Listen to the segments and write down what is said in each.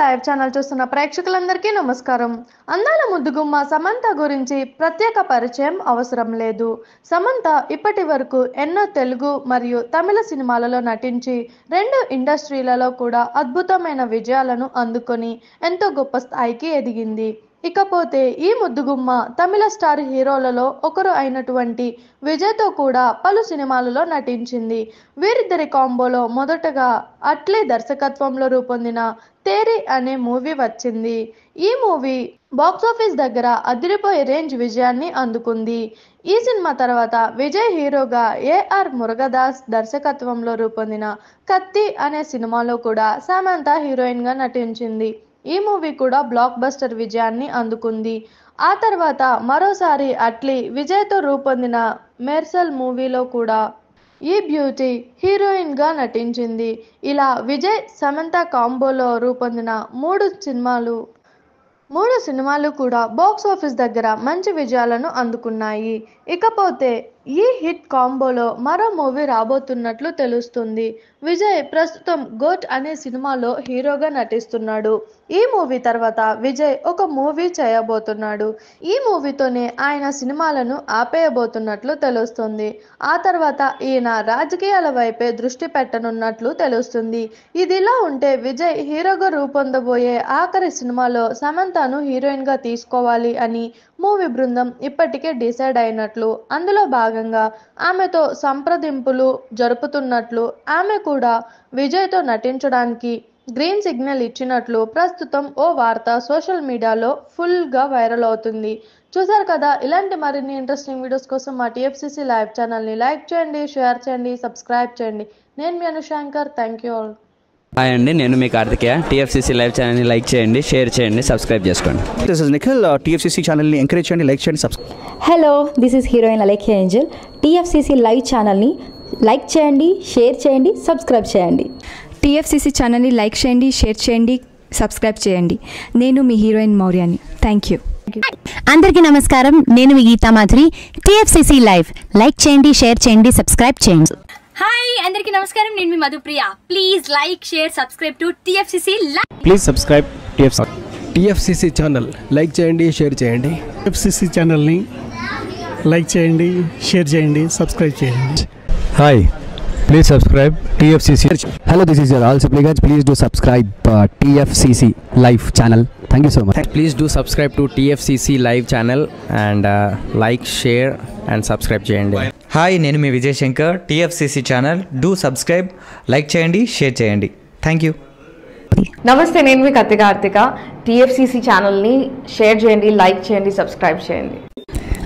Live channel చూస్తున్న ప్రేక్షకులందరికీ నమస్కారం. అందాల ముద్దుగుమ్మ సమంత గురించి ప్రత్యేక పరిచయం అవసరం లేదు. సమంత ఇప్పటి వరకు ఎన్నో తెలుగు మరియు తమిళ సినిమాలలో నటించి 2 ఇండస్ట్రీలలో కూడా అద్భుతమైన విజయాలను అందుకొని ఎంతో గొప్ప స్థాయికి ఎదిగింది. ఇకపోతే ఈ ముద్దుగుమ్మ తమిళ స్టార్ హీరోలలో ఒకరు అయినటువంటి విజయ్తో కూడా పలు సినిమాలలో నటించింది. వీరిద్దరి కాంబోలో మొదటగా అట్లీ దర్శకత్వంలో రూపొందిన తేరీ అనే మూవీ వచ్చింది. ఈ మూవీ బాక్సాఫీస్ దగ్గర అదిరిపోయే రేంజ్ విజయాన్ని అందుకుంది. ఈ సినిమా తర్వాత విజయ్ హీరోగా ఏఆర్ మురుగదాస్ దర్శకత్వంలో రూపొందిన కత్తి అనే సినిమాలో కూడా సమంత హీరోయిన్గా నటించింది. ఈ మూవీ కూడా బ్లాక్ బస్టర్ విజయాన్ని అందుకుంది. ఆ తర్వాత మరోసారి అట్లీ విజయ్తో రూపొందిన మెర్సల్ మూవీలో కూడా ఈ బ్యూటీ హీరోయిన్గా నటించింది. ఇలా విజయ్ సమంత కాంబోలో రూపొందిన 3 సినిమాలు కూడా బాక్స్ ఆఫీస్ దగ్గర మంచి విజయాలను అందుకున్నాయి. ఇకపోతే ఈ హిట్ కాంబోలో మరో మూవీ రాబోతున్నట్లు తెలుస్తుంది. విజయ్ ప్రస్తుతం గోట్ అనే సినిమాలో హీరోగా నటిస్తున్నాడు. ఈ మూవీ తర్వాత విజయ్ ఒక మూవీ చేయబోతున్నాడు. ఈ మూవీతోనే ఆయన సినిమాలను ఆపేయబోతున్నట్లు తెలుస్తుంది. ఆ తర్వాత ఈయన రాజకీయాల వైపే దృష్టి పెట్టనున్నట్లు తెలుస్తుంది. ఇదిలా ఉంటే విజయ్ హీరోగా రూపొందబోయే ఆఖరి సినిమాలో సమంతను హీరోయిన్గా తీసుకోవాలి అని మూవీ బృందం ఇప్పటికే డిసైడ్ అయినట్లు, అందులో భాగంగా ఆమెతో సంప్రదింపులు జరుపుతున్నట్లు, ఆమె కూడా విజయ్తో నటించడానికి గ్రీన్ సిగ్నల్ ఇచ్చినట్లు ప్రస్తుతం ఓ వార్త సోషల్ మీడియాలో ఫుల్గా వైరల్ అవుతుంది. చూసారు కదా, ఇలాంటి మరిన్ని ఇంట్రెస్టింగ్ వీడియోస్ కోసం మా టీఎఫ్సీసీ లైవ్ ఛానల్ని లైక్ చేయండి, షేర్ చేయండి, సబ్స్క్రైబ్ చేయండి. నేను మీ Anushankar. Thank you all. Hi అండి, నేను మీ కార్తికేయ. టీఎఫ్సీసీ లైవ్ ఛానల్ని లైక్ చేయండి, షేర్ చేయండి, సబ్స్క్రైబ్ చేసుకోండి. This is Nikhil. టీఎఫ్సీసీ ఛానల్ని ఎంకరేజ్ చేయండి, లైక్ చేయండి, subscribe. Hello, this is heroine Alekhya Angel. TFCC live ఛానల్ని లైక్ చేయండి, షేర్ చేయండి, సబ్స్క్రైబ్ చేయండి. టీఎఫ్సీసీ ఛానల్ని లైక్ చేయండి, షేర్ చేయండి, సబ్స్క్రైబ్ చేయండి. నేను మీ హీరోయిన్ మౌర్యాని. Thank you. అందరికీ నమస్కారం, నేను మీ Geetha Madhuri. TFCC live like చేయండి, షేర్ చేయండి, సబ్స్క్రైబ్ చేయండి. హాయ్ అందరికీ నమస్కారం, నేను మీ Madhupriya. Please like, share, subscribe to TFCC live. Please subscribe TFCC channel like చేయండి, షేర్ చేయండి. టీఎఫ్సీసీ ఛానల్ని లైక్ చేయండి, షేర్ చేయండి, సబ్స్క్రైబ్ చేయండి. Hi, please subscribe TFCC. Hello, this is your all supplicants. Please do subscribe TFCC live channel. Thank you so much. Please do subscribe to TFCC live channel and like, share and subscribe చేయండి. హాయ్, నేను మీ Vijay Shankar. TFCC channel do subscribe, like చేయండి, share చేయండి. Thank you. నమస్తే, నేను మీ Karthika. TFCC ఛానల్ని షేర్ చేయండి, లైక్ చేయండి, సబ్స్క్రైబ్ చేయండి.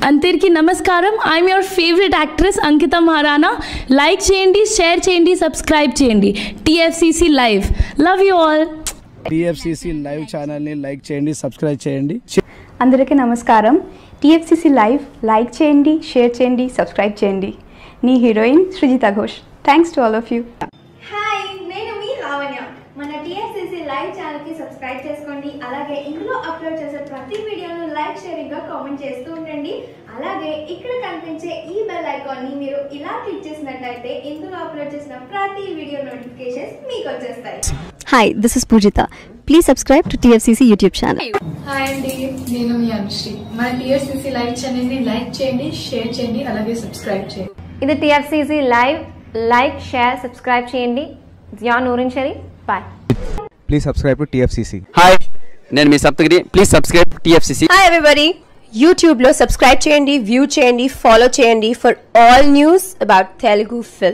అందరికీ నమస్కారం. I'm your favourite actress Ankita Maharana. Like చేయండి, షేర్ చేయండి, సబ్స్క్రైబ్ చేయండి. TFCC live. Love you all. TFCC live ఛానల్ని లైక్ చేయండి, సబ్స్క్రైబ్ చేయండి. అందరికీ నమస్కారం. టీఎఫ్సీసీ లైవ్ లైక్ చేయండి, షేర్ చేయండి, సబ్స్క్రైబ్ చేయండి. నీ heroine Srujitha Ghosh. Thanks to all of you. Hi, నేను మీ లావణ్య. మన టీఎఫ్సీసీ లైవ్ ఛానల్కి సబ్స్క్రైబ్ చేసుకోండి. అలాగే ఇందులో అప్లోడ్ చేసే ప్రతి వీడియోను లైక్, షేరింగ్గా కామెంట్ చేస్తూ ఉండండి. అలాగే ఇక్కడ కనిపించే ఈ బెల్ ఐకాన్ని మీరు ఇలా క్లిక్ చేసినట్లయితే ఇందులో అప్లోడ్ చేసిన ప్రతి వీడియో నోటిఫికేషన్స్ మీకు వచ్చేస్తాయి. Hi, this is Poojitha. Please subscribe to TFCC YouTube channel. Hi అండి, నేను మీ అనుశ్రీ. మన టీఎఫ్సీసీ లైవ్ ఛానల్ని లైక్ చేయండి, షేర్ చేయండి, అలాగే సబ్స్క్రైబ్ చేయండి. ఇది TFCC live. Like, share, subscribe చేయండి. Zia Noorin Shari. Bye. Please subscribe to TFCC. హాయ్, నేను మీ Saptagiri. Please subscribe TFCC. Hi everybody, యూట్యూబ్లో సబ్స్క్రైబ్ చేయండి, వ్యూ చేయండి, ఫాలో చేయండి for all news about Telugu film.